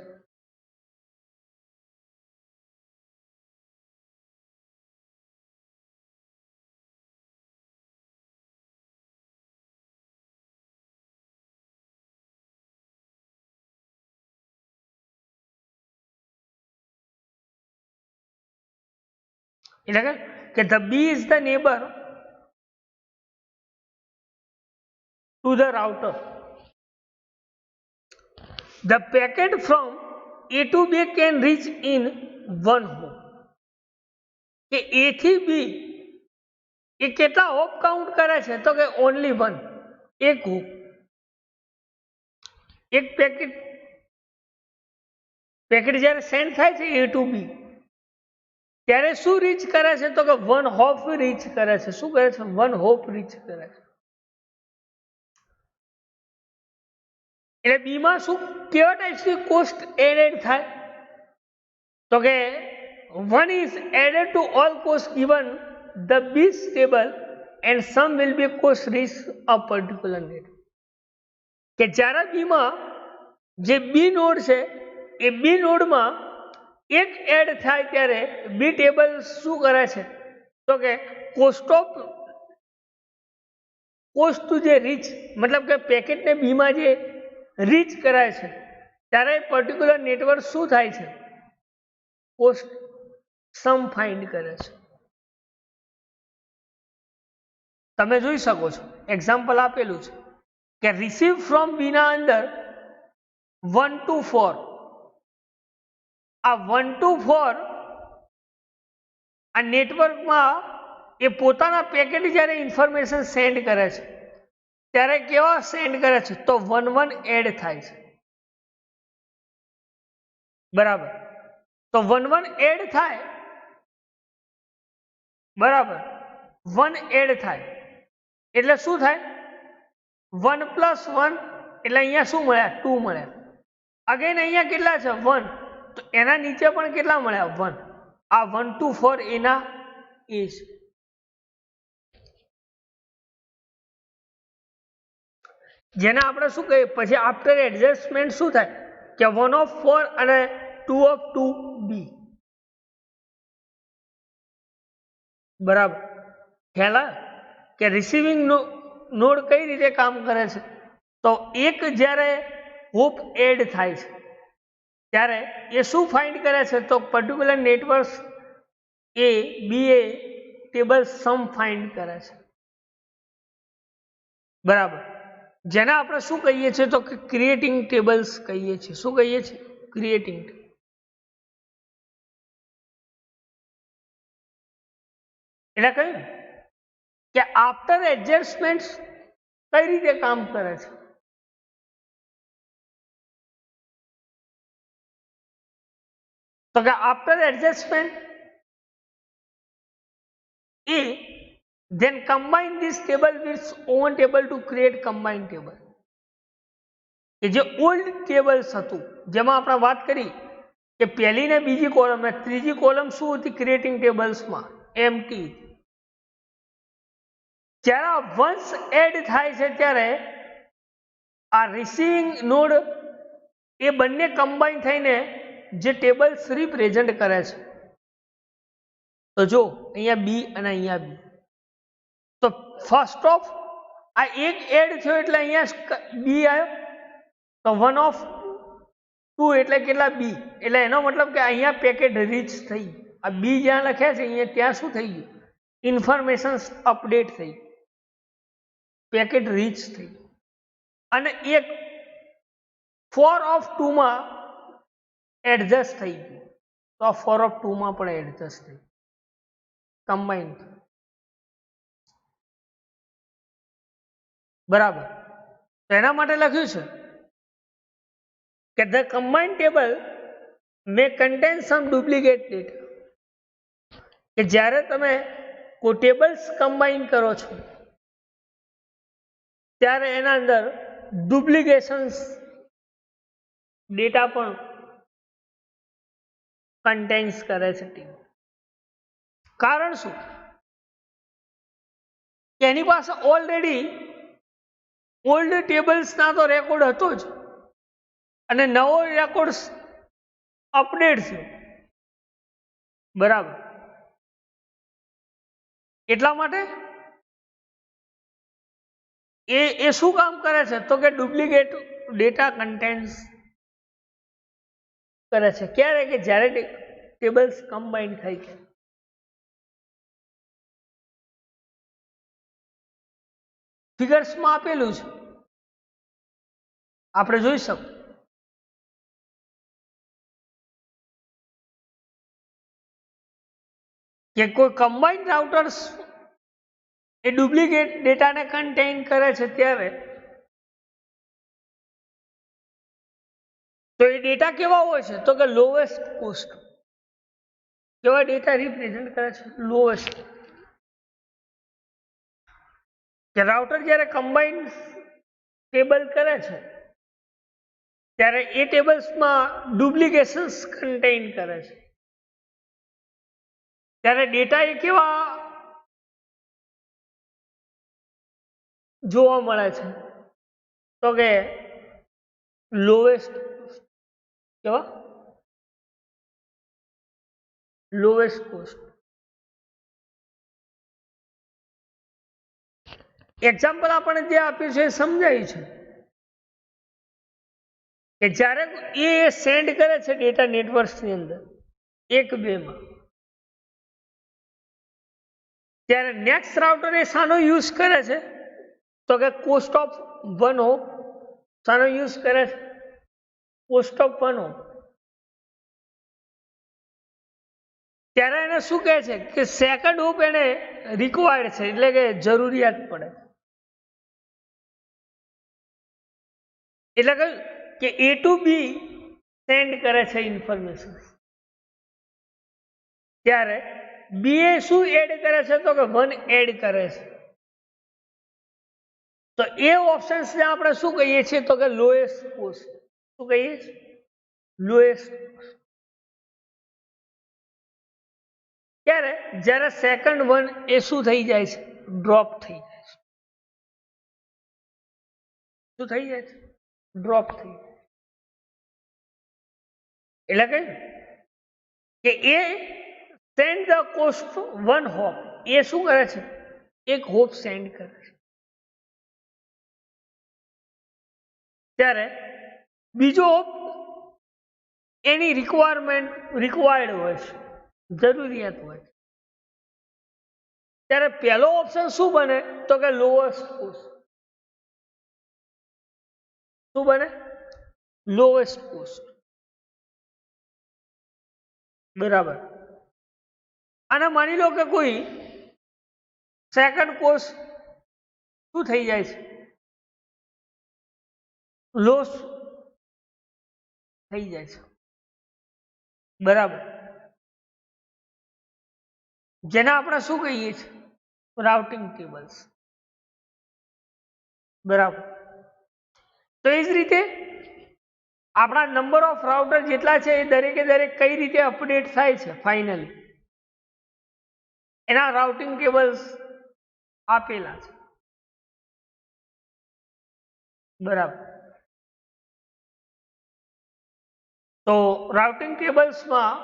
એટલે કે the B is the neighbor to the router. The packet from A to B can reach in one hop. કે એ થી બી એ કેટલા હોપ કાઉન્ટ કરે છે, તો કે ઓનલી વન, એક હોપ, એક પેકેટ જ્યારે સેન્ડ થાય છે એ ટુ બી, ત્યારે શું રીચ કરે છે, તો કે વન હોપ રીચ કરે છે. શું કરે છે? વન હોપ રીચ કરે છે. એટલે બી માં શું કેવા ટાઈપ્સની કોસ્ટ એડેડ થાય, તો કે one is added to all costs given the B's table and some will be cost reach a particular net. કે જ્યારે બી માં જે બી નોડ છે એ બી નોડમાં એક એડ થાય ત્યારે બી ટેબલ શું કરે છે, તો કે કોસ્ટ ટુ જે રીચ, મતલબ કે પેકેટને બીમાં જે રીચ કરાય છે ત્યારે પર્ટિક્યુલર નેટવર્ક શું થાય છે, કોસ્ટ સમ ફાઇન્ડ કરે છે. તમે જોઈ શકો છો એક્ઝામ્પલ આપેલું છે કે રિસીવ ફ્રોમ બી ના અંદર 1 to 4, આ 1 to 4 આ નેટવર્કમાં એ પોતાના પેકેટ જ્યારે ઇન્ફોર્મેશન સેન્ડ કરે છે ત્યારે કેવા સેન્ડ કરે છે, તો 1 એડ થાય છે. બરાબર, તો 1 એડ થાય, બરાબર, 1 એડ થાય એટલે શું થાય, 1 + 1 એટલે અહીંયા શું મળ્યા, 2 મળ્યા. અગેન અહીંયા કેટલા છે, 1, તો એના નીચે પણ કેટલા મળ્યા, 1. આ 1 to 4 એના એ છે. જેને આપણે શું કહીએ પછી આફ્ટર એડજસ્ટમેન્ટ શું થાય કે 1 of 4 અને 2 of 2 બી. બરાબર, ખ્યાલ કે રિસીવિંગ નોડ કઈ રીતે કામ કરે છે, તો એક જ્યારે હોપ એડ થાય છે ત્યારે એ શું ફાઇન્ડ કરે છે, તો પર્ટિક્યુલર નેટવર્ક એ બી એ ટેબલ સમ ફાઇન્ડ કરે છે. બરાબર, જેને આપણે શું કહીએ છીએ, તો કે ક્રિએટિંગ ટેબલ્સ કહીએ છીએ. શું કહીએ છીએ? ક્રિએટિંગ. એટલે કહ્યું કે આફ્ટર એડજસ્ટમેન્ટ કઈ રીતે કામ કરે છે, તો કે after adjustment A then combine this table with own table to create combined table. કે જે ઓલ્ડ ટેબલ્સ હતું જેમાં આપણે વાત કરી કે પહેલી ને બીજી કોલમ ને ત્રીજી કોલમ શું હતી ક્રિએટિંગ ટેબલ્સમાં, એમ્પ્ટી. જ્યારે વન્સ એડ થાય છે ત્યારે આ રિસીવિંગ નોડ એ બંને કમ્બાઈન થઈને જે ટેબલ્સ રિપ્રેઝન્ટ કરે છે. તો જો અહીંયા બી અને અહીંયા બી, તો ફર્સ્ટ ઓફ આ એક એડ થયો એટલે અહીંયા બી આવ્યો, તો 1 of 2 એટલે કેટલા, બી. એટલે એનો મતલબ કે અહીંયા પેકેટ રીચ થઈ. આ બી જ્યાં લખ્યા છે અહીંયા ત્યાં શું થઈ ગયું, ઇન્ફોર્મેશન અપડેટ થઈ, પેકેટ રીચ થઈ. અને એક 4 of 2 માં એડજસ્ટ થઈ ગયું, તો આ 4 of 2 માં પણ એડજસ્ટ થઈ, કમ્બાઈન. બરાબર, તો એના માટે લખ્યું છે કે the combined table may contain some duplicate data. કે જ્યારે તમે કોઈ ટેબલ્સ કમ્બાઈન કરો છો ત્યારે એના અંદર ડુપ્લિકેશન્સ ડેટા પણ કન્ટેન્સ કરે છે. કારણ શું કે એની પાસે ઓલરેડી ઓલ્ડ ટેબલ્સના તો રેકોર્ડ હતો જ અને નવો રેકોર્ડ અપડેટ થયો. બરાબર, એટલા માટે એ શું કામ કરે છે, તો કે ડુપ્લિકેટ ડેટા કન્ટેન્સ કરે છે. ક્યારે, કે જ્યારે ટેબલ્સ કમ્બાઈન થાય છે. ફિગર્સમાં આપેલું છે, આપણે જોઈ શકો. કે કોઈ કમ્બાઇન્ડ રાઉટર્સ એ ડુપ્લિકેટ ડેટાને કન્ટેઇન કરે છે ત્યારે તો એ ડેટા કેવા હોય છે તો કે લોએસ્ટ કોસ્ટ કેવા ડેટા રિપ્રેઝન્ટ કરે છે લોએસ્ટ કે રાઉટર જ્યારે કમ્બાઇન્ડ ટેબલ કરે છે ત્યારે એ ટેબલ્સમાં ડુપ્લિકેશન્સ કન્ટેઇન કરે છે ત્યારે ડેટા એ કેવા જોવા મળે છે તો કે લોએસ્ટ કેવા લોએસ્ટ કોસ્ટ એક્ઝામ્પલ આપણે જે આપ્યું છે એ સમજાયું છે કે જ્યારે એ સેન્ડ કરે છે ડેટા નેટવર્ક્સની અંદર 1-2 માં ત્યારે નેક્સ્ટ રાઉટર એ શાનો યુઝ કરે છે તો કે કોસ્ટ ઓફ 1 હોપ શાનો યુઝ કરે છે કોસ્ટ ઓફ 1 હોપ ત્યારે એને શું કહે છે કે સેકન્ડ હોપ એને રિક્વાયર્ડ છે એટલે કે જરૂરિયાત પડે એટલે કે A to B સેન્ડ કરે છે ઇન્ફોર્મેશન ત્યારે B એ શું એડ કરે છે તો કે 1 એડ કરે છે તો એ ઓપ્શન્સને આપણે શું કહીએ છીએ તો કે લોએસ્ટ કોસ્ટ શું કહીએ છીએ લોએસ્ટ કોસ્ટ ત્યારે જ્યારે સેકન્ડ 1 એ શું થઈ જાય છે ડ્રોપ થઈ જાય છે શું થઈ જાય છે ડ્રોપ થઈ જાય એટલે કે એ સેન્ડ ધ કોસ્ટ 1 હોપ એ શું કરે છે એક હોપ સેન્ડ કરે છે ત્યારે બીજો હોપ એની રિક્વાયર્ડ હોય છે જરૂરિયાત હોય છે ત્યારે પહેલો ઓપ્શન શું બને તો કે લોએસ્ટ કોસ્ટ શું બને લોએસ્ટ કોસ્ટ બરાબર અને માની લો કે કોઈ સેકન્ડ કોસ્ટ શું થઈ જાય છે લોસ થઈ જાય છે બરાબર જેને આપણે શું કહીએ છીએ રાઉટિંગ ટેબલ્સ બરાબર તો એ જ રીતે આપણા નંબર ઓફ રાઉટર જેટલા છે એ દરેકે દરેક કઈ રીતે અપડેટ થાય છે ફાઇનલી એના રાઉટિંગ ટેબલ્સ આપેલા છે બરાબર તો રાઉટિંગ ટેબલ્સમાં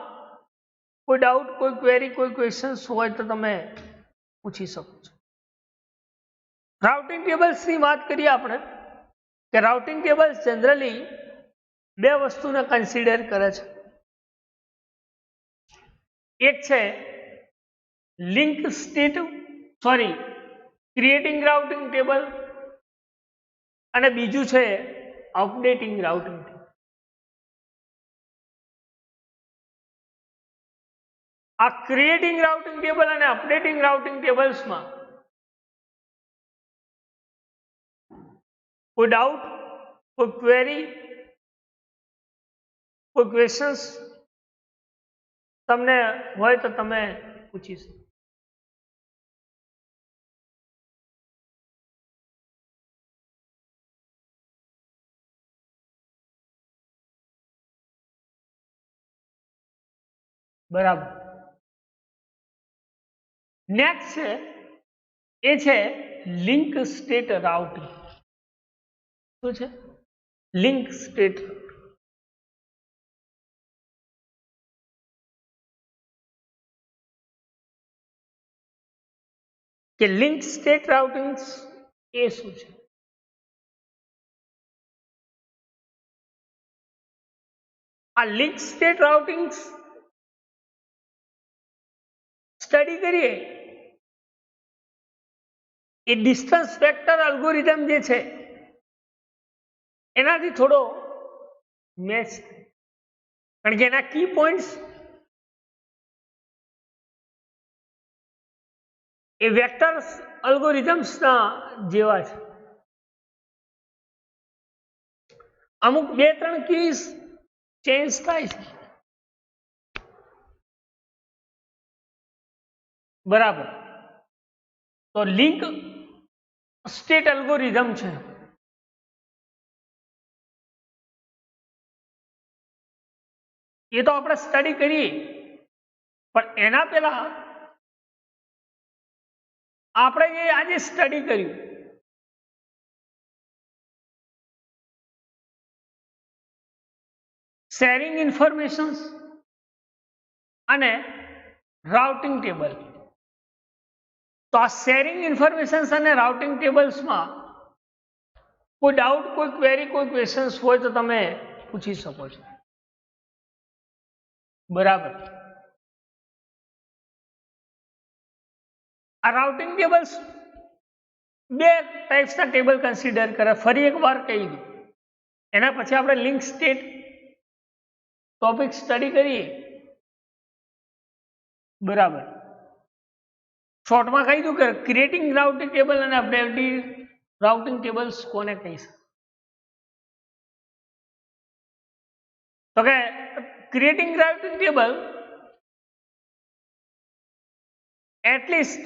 કોઈ ડાઉટ કોઈ ક્વેરી કોઈ ક્વેશ્ચન્સ હોય તો તમે પૂછી શકો છો રાઉટિંગ ટેબલ્સની વાત કરીએ આપણે કે રાઉટિંગ ટેબલ્સ જનરલી બે વસ્તુને કન્સિડર કરે છે એક છે link state creating routing table અને બીજું છે અપડેટિંગ રાઉટિંગ ટેબલ આ ક્રિએટિંગ રાઉટિંગ ટેબલ અને અપડેટિંગ રાઉટિંગ ટેબલ્સમાં કોઈ ડાઉટ કોઈ ક્વેરી કોઈ ક્વેશ્ચન્સ તમને હોય તો તમે પૂછી શકો બરાબર નેક્સ્ટ છે એ છે લિંક સ્ટેટ રાઉટિંગ શું છે લિંક સ્ટેટ કે લિંક સ્ટેટ રાઉટિંગ એ શું છે આ લિંક સ્ટેટ રાઉટિંગ સ્ટડી કરીએ એ ડિસ્ટન્સ વેક્ટર અલ્ગોરિધમ જે છે એનાથી થોડો મેચ કારણ કે એના કી પોઈન્ટ્સ એ વેક્ટર અલ્ગોરિધમ્સના જેવા છે. અમુક 2-3 કીઝ ચેન્જ થાય છે, બરાબર. તો લિંક સ્ટેટ અલ્ગોરિધમ છે, એ તો આપણે સ્ટડી કરીએ, પણ એના પહેલા આપણે જે આજે સ્ટડી કર્યું શેરિંગ ઇન્ફોર્મેશન અને રાઉટિંગ ટેબલ. તો આ શેરિંગ ઇન્ફોર્મેશન અને રાઉટિંગ ટેબલ્સમાં કોઈ ડાઉટ, કોઈ ક્વેરી, કોઈ ક્વેશ્ચન્સ હોય તો તમે પૂછી શકો છો, બરાબર. આ રાઉટિંગ ટેબલ્સ 2 ટાઈપ્સના ટેબલ કન્સિડર કરે. ફરી એકવાર કહી દઉં, એના પછી આપણે લિંક સ્ટેટ ટોપિક સ્ટડી કરીએ, બરાબર. શોર્ટમાં કહી દઉં કે ક્રિએટિંગ રાઉટિંગ ટેબલ અને અપડેટિંગ રાઉટિંગ ટેબલ્સ કોને કહી શકે? તો કે creating routing table at least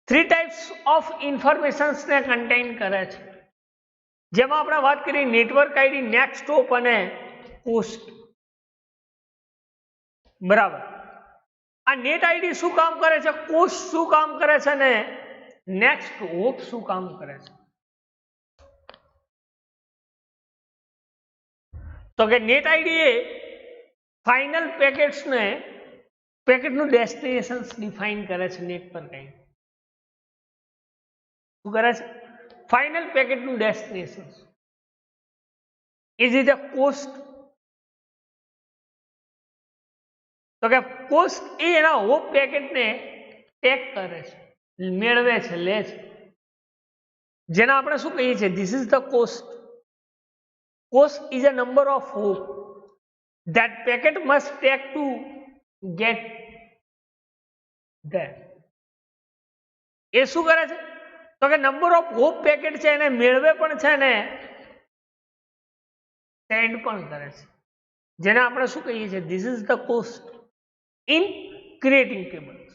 3 types of ઇન્ફોર્મેશન્સને કન્ટેઇન કરે છે, જેમાં આપણે વાત કરી નેટવર્ક આઈડી, નેક્સ્ટ હોપ અને પોસ્ટ, બરાબર. આ નેટ આઈડી શું કામ કરે છે, પોસ્ટ શું કામ કરે છે અને નેક્સ્ટ હોપ શું કામ કરે છે? તો કે નેટ આઈડી એ ફાઇનલ પેકેટનું ડેસ્ટિનેશન ડિફાઇન કરે છે. નેટ પર કઈ શું કરે છે? ફાઇનલ પેકેટનું destination. Is it a post? તો કે પોસ્ટ એ એના હોપ પેકેટને ટેગ કરે છે, મેળવે છે, લે છે, જેને આપણે શું કહીએ છીએ? This is the cost. Cost is a number of hope that packet must take to get there. એ શું કરે છે? તો કે નંબર ઓફ હોપ પેકેટ છે એને મેળવે પણ છે ને સેન્ડ પણ કરે છે, જેને આપણે શું કહીએ છીએ? This is the cost in creating tables.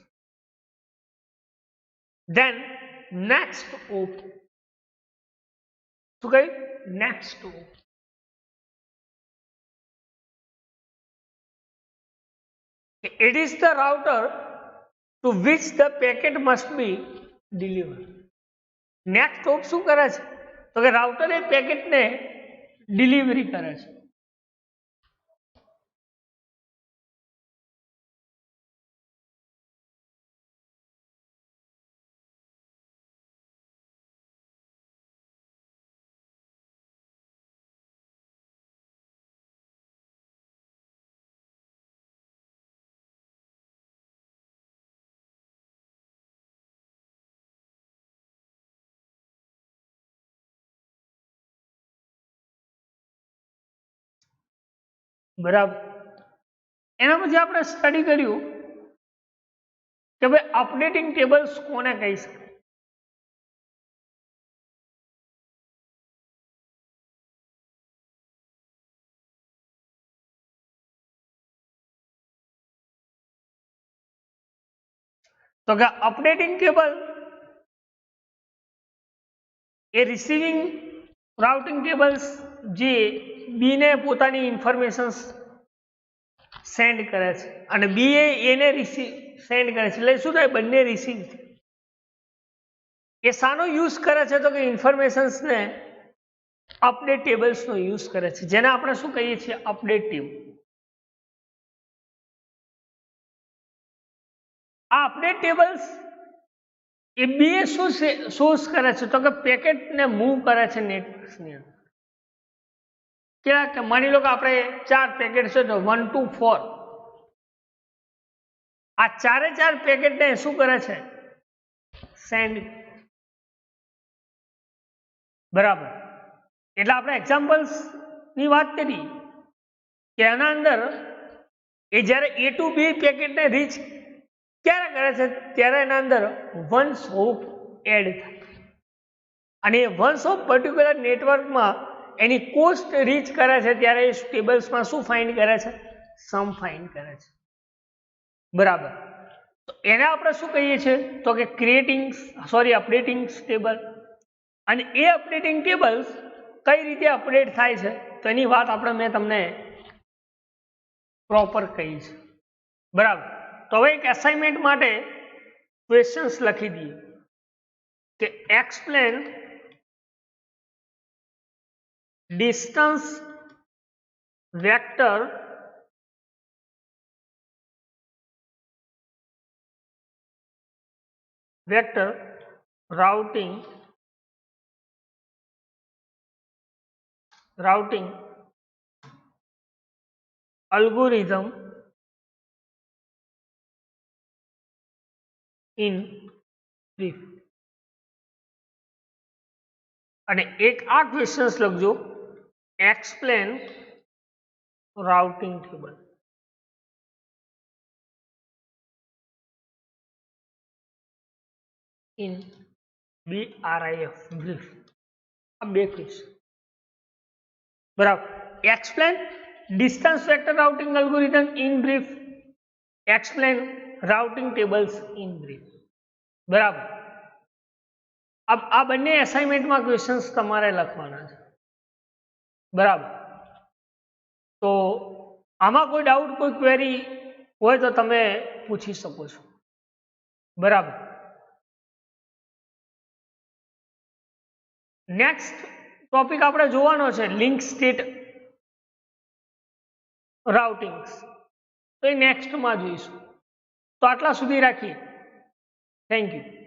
Than next hope. શું કહ્યું? Next hope. It is the router to which the packet must be delivered. Next hope શું કરે છે? તો કે રાઉટર એ પેકેટને ડિલિવરી કરે છે. બરાબર. એના પછી આપણે સ્ટડી કર્યું કે ભાઈ અપડેટિંગ ટેબલ્સ કોને કહી શકાય? તો કે અપડેટિંગ ટેબલ એ રિસીવિંગ રાઉટિંગ ટેબલ્સ જે બી ને પોતાની ઇન્ફોર્મેશન સેન્ડ કરે છે અને બી એને સેન્ડ કરે છે, એટલે શું થાય? બંને રિસીવ. એ શાનો યુઝ કરે છે? તો કે ઇન્ફોર્મેશન્સને અપડેટ ટેબલ્સનો યુઝ કરે છે, જેને આપણે શું કહીએ છીએ? Update table. આ અપડેટ ટેબલ્સ એ બે શું સોર્સ કરે છે? તો કે પેકેટને મૂવ કરે છે નેટવર્કની અંદર. કે માની લો કે આપણે 4 પેકેટ છે, તો 1 to 4. આ 4 પેકેટને શું કરે છે? સેન્ડ. બરાબર. એટલે આપણે એક્ઝામ્પલ્સ ની વાત કરી કે એના અંદર એ જ્યારે A to B પેકેટને રીચ ક્યારે કરે છે? ત્યારે એના અંદર વન્સ ઓફ એડ થાય અને એ વન્સ ઓફ પર્ટિક્યુલર નેટવર્કમાં એની કોસ્ટ રીચ કરે છે ત્યારે એ ટેબલ્સમાં શું ફાઇન્ડ કરે છે? સમ ફાઇન્ડ કરે છે. બરાબર. તો એને આપણે શું કહીએ છીએ? તો કે અપડેટિંગ ટેબલ. અને એ અપડેટિંગ ટેબલ્સ કઈ રીતે અપડેટ થાય છે તો એની વાત મેં તમને પ્રોપર કહી છે. બરાબર. તો હવે એક એસાઇનમેન્ટ માટે ક્વેશ્ચન્સ લખી દઈએ કે explain distance vector routing algorithm in brief. અને એક આ ક્વેશ્ચન્સ લખજો, explain routing table in BRIF brief. આ બે ક્વેશ્ચન. બરાબર. Explain distance vector routing algorithm in brief, explain routing tables in brief. બરાબર. આ બંને એસાઇનમેન્ટમાં ક્વેશ્ચન્સ તમારે લખવાના છે. બરાબર. તો આમાં કોઈ ડાઉટ, કોઈ ક્વેરી હોય તો તમે પૂછી શકો છો. બરાબર. નેક્સ્ટ ટોપિક આપણે જોવાનો છે લિંક સ્ટેટ રાઉટિંગ્સ. તો એ નેક્સ્ટમાં જોઈશું. તો આટલા સુધી રાખીએ. Thank you.